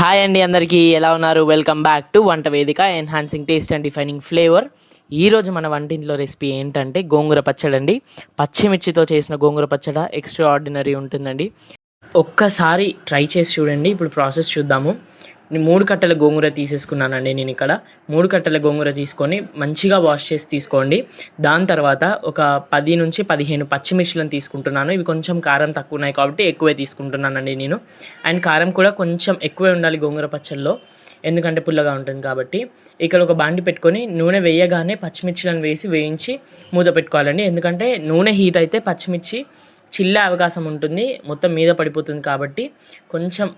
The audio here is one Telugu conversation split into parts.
హాయ్ అండి, అందరికీ ఎలా ఉన్నారు? వెల్కమ్ బ్యాక్ టు వంట వేదిక, enhancing taste and defining flavour. ఈరోజు మన వంటింట్లో రెసిపీ ఏంటంటే గోంగూర పచ్చడి అండి. పచ్చిమిర్చితో చేసిన గోంగూర పచ్చడి ఎక్స్ట్రా ఆర్డినరీ ఉంటుందండి. ఒక్కసారి ట్రై చేసి చూడండి. ఇప్పుడు ప్రాసెస్ చూద్దాము. 3 కట్టల గోంగూర తీసేసుకున్నానండి. నేను ఇక్కడ 3 కట్టల గోంగూర తీసుకొని మంచిగా వాష్ చేసి తీసుకోండి. దాని తర్వాత ఒక 10 నుంచి 15 పచ్చిమిర్చిలను తీసుకుంటున్నాను. ఇవి కొంచెం కారం తక్కువ ఉన్నాయి కాబట్టి ఎక్కువే తీసుకుంటున్నానండి నేను. అండ్ కారం కూడా కొంచెం ఎక్కువే ఉండాలి గోంగూర పచ్చళ్ళలో, ఎందుకంటే పుల్లగా ఉంటుంది కాబట్టి. ఇక్కడ ఒక బాండి పెట్టుకొని నూనె వేయగానే పచ్చిమిర్చిలను వేసి వేయించి మూత పెట్టుకోవాలండి. ఎందుకంటే నూనె హీట్ అయితే పచ్చిమిర్చి చిల్లే అవకాశం ఉంటుంది, మొత్తం మీద పడిపోతుంది. కాబట్టి కొంచెం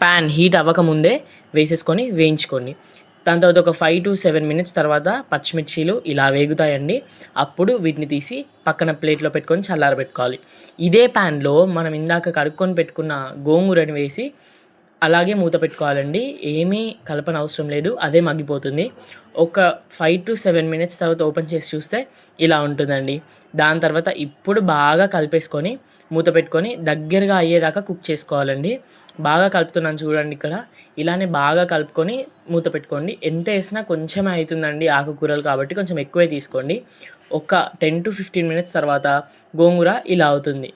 ప్యాన్ హీట్ అవ్వకముందే వేసేసుకొని వేయించుకోండి. దాని తర్వాత ఒక 5 to 7 మినిట్స్ తర్వాత పచ్చిమిర్చీలు ఇలా వేగుతాయండి. అప్పుడు వీటిని తీసి పక్కన ప్లేట్లో పెట్టుకొని చల్లారబెట్టుకోవాలి. ఇదే ప్యాన్లో మనం ఇందాక కడుక్కొని పెట్టుకున్న గోంగూరని వేసి అలాగే మూత పెట్టుకోవాలండి. ఏమీ కలపన అవసరం లేదు, అదే మగ్గిపోతుంది. ఒక 5 to 7 మినిట్స్ తర్వాత ఓపెన్ చేసి చూస్తే ఇలా ఉంటుందండి. దాని తర్వాత ఇప్పుడు బాగా కలిపేసుకొని మూత పెట్టుకొని దగ్గరగా అయ్యేదాకా కుక్ చేసుకోవాలండి. బాగా కలుపుతున్నాను చూడండి ఇక్కడ. ఇలానే బాగా కలుపుకొని మూత పెట్టుకోండి. ఎంత వేసినా కొంచెమే అవుతుందండి, ఆకుకూరలు కాబట్టి కొంచెం ఎక్కువే తీసుకోండి. ఒక 10 to 15 మినిట్స్ తర్వాత గోంగూర ఇలా అవుతుంది.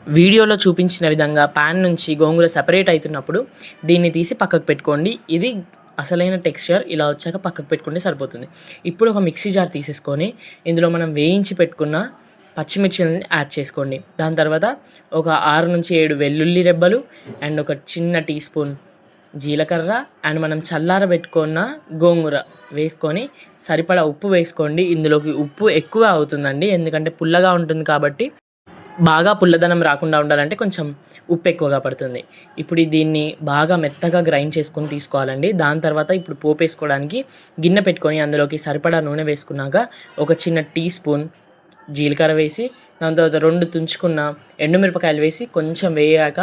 వీడియోలో చూపించిన విధంగా ప్యాన్ నుంచి గోంగూర సెపరేట్ అవుతున్నప్పుడు దీన్ని తీసి పక్కకు పెట్టుకోండి. ఇది అసలైన టెక్స్చర్. ఇలా వచ్చాక పక్కకు పెట్టుకుంటే సరిపోతుంది. ఇప్పుడు ఒక మిక్సీ జార్ తీసేసుకొని ఇందులో మనం వేయించి పెట్టుకున్న పచ్చిమిర్చిని యాడ్ చేసుకోండి. దాని తర్వాత ఒక 6 నుంచి 7 వెల్లుల్లి రెబ్బలు అండ్ ఒక చిన్న టీ స్పూన్ జీలకర్ర అండ్ మనం చల్లారబెట్టుకున్న గోంగూర వేసుకొని సరిపడా ఉప్పు వేసుకోండి. ఇందులోకి ఉప్పు ఎక్కువ అవుతుందండి, ఎందుకంటే పుల్లగా ఉంటుంది కాబట్టి. బాగా పుల్లదనం రాకుండా ఉండాలంటే కొంచెం ఉప్పు ఎక్కువగా పడుతుంది. ఇప్పుడు దీన్ని బాగా మెత్తగా గ్రైండ్ చేసుకొని తీసుకోవాలండి. దాని తర్వాత ఇప్పుడు పోపు వేసుకోవడానికి గిన్నె పెట్టుకొని అందులోకి సరిపడా నూనె వేసుకున్నాక ఒక చిన్న టీ స్పూన్ జీలకర్ర వేసి దాని తర్వాత 2 తుంచుకున్న ఎండుమిరపకాయలు వేసి కొంచెం వేగాక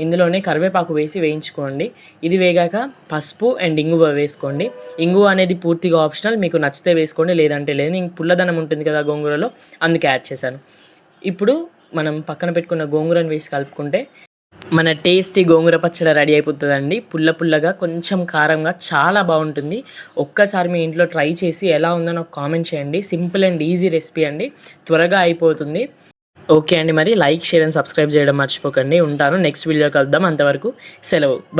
ఇందులోనే కరివేపాకు వేసి వేయించుకోండి. ఇది వేగాక పసుపు అండ్ ఇంగువ వేసుకోండి. ఇంగువ అనేది పూర్తిగా ఆప్షనల్, మీకు నచ్చితే వేసుకోండి, లేదంటే లేదు. ఇంక పుల్లదనం ఉంటుంది కదా గోంగూరలో, అందుకే యాడ్ చేశాను. ఇప్పుడు మనం పక్కన పెట్టుకున్న గోంగూరను వేసి కలుపుకుంటే మన టేస్టీ గోంగూర పచ్చడి రెడీ అయిపోతుందండి. పుల్లగా కొంచెం కారంగా చాలా బాగుంటుంది. ఒక్కసారి మీ ఇంట్లో ట్రై చేసి ఎలా ఉందో నాకు కామెంట్ చేయండి. సింపుల్ అండ్ ఈజీ రెసిపీ అండి, త్వరగా అయిపోతుంది. ఓకే అండి, మరి లైక్, షేర్ అండ్ సబ్స్క్రైబ్ చేయడం మర్చిపోకండి. ఉంటాను, నెక్స్ట్ వీడియో కలుద్దాం. అంతవరకు సెలవు, బాయ్.